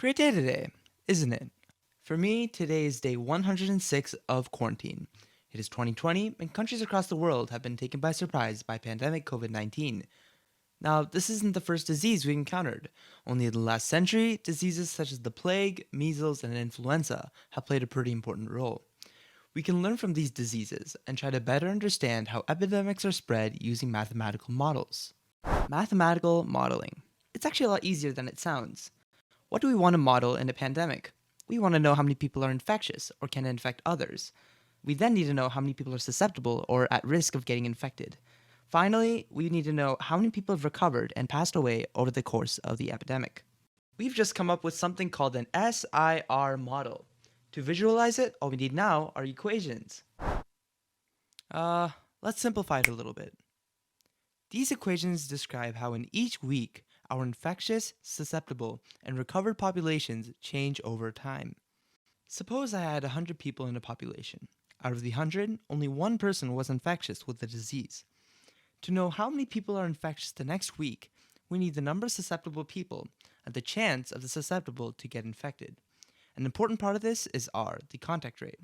Great day today, isn't it? For me, today is day 106 of quarantine. It is 2020, and countries across the world have been taken by surprise by pandemic COVID-19. Now, this isn't the first disease we've encountered. Only in the last century, diseases such as the plague, measles, and influenza have played a pretty important role. We can learn from these diseases and try to better understand how epidemics are spread using mathematical models. Mathematical modeling. It's actually a lot easier than it sounds. What do we want to model in a pandemic? We want to know how many people are infectious or can infect others. We then need to know how many people are susceptible or at risk of getting infected. Finally, we need to know how many people have recovered and passed away over the course of the epidemic. We've just come up with something called an SIR model. To visualize it, all we need now are equations. Let's simplify it a little bit. These equations describe how in each week, our infectious, susceptible, and recovered populations change over time. Suppose I had 100 people in a population. Out of the 100, only one person was infectious with the disease. To know how many people are infectious the next week, we need the number of susceptible people and the chance of the susceptible to get infected. An important part of this is R, the contact rate.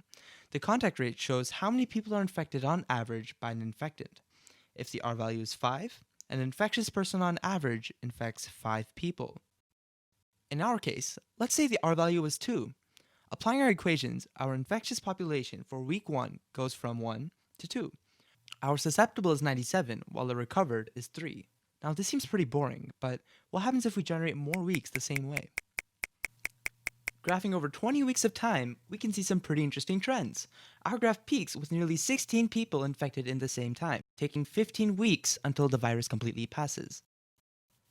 The contact rate shows how many people are infected on average by an infectant. If the R value is 5, an infectious person on average infects 5 people. In our case, let's say the R value was 2. Applying our equations, our infectious population for week 1 goes from 1 to 2. Our susceptible is 97, while the recovered is 3. Now this seems pretty boring, but what happens if we generate more weeks the same way? Graphing over 20 weeks of time, we can see some pretty interesting trends. Our graph peaks with nearly 16 people infected in the same time, taking 15 weeks until the virus completely passes.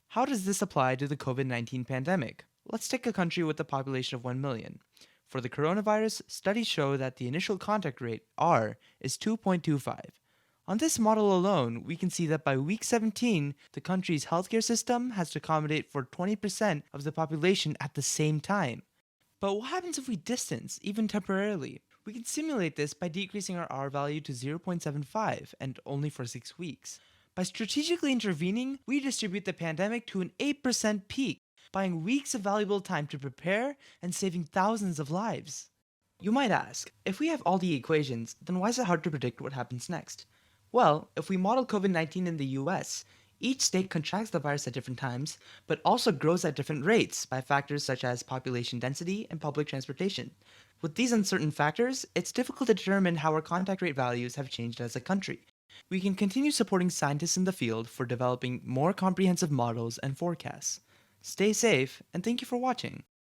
How does this apply to the COVID-19 pandemic? Let's take a country with a population of 1 million. For the coronavirus, studies show that the initial contact rate, R, is 2.25. On this model alone, we can see that by week 17, the country's healthcare system has to accommodate for 20% of the population at the same time. But what happens if we distance, even temporarily? We can simulate this by decreasing our R value to 0.75 and only for 6 weeks. By strategically intervening, we distribute the pandemic to an 8% peak, buying weeks of valuable time to prepare and saving thousands of lives. You might ask, if we have all the equations, then why is it hard to predict what happens next? Well, if we model COVID-19 in the US, each state contracts the virus at different times, but also grows at different rates by factors such as population density and public transportation. With these uncertain factors, it's difficult to determine how our contact rate values have changed as a country. We can continue supporting scientists in the field for developing more comprehensive models and forecasts. Stay safe, and thank you for watching.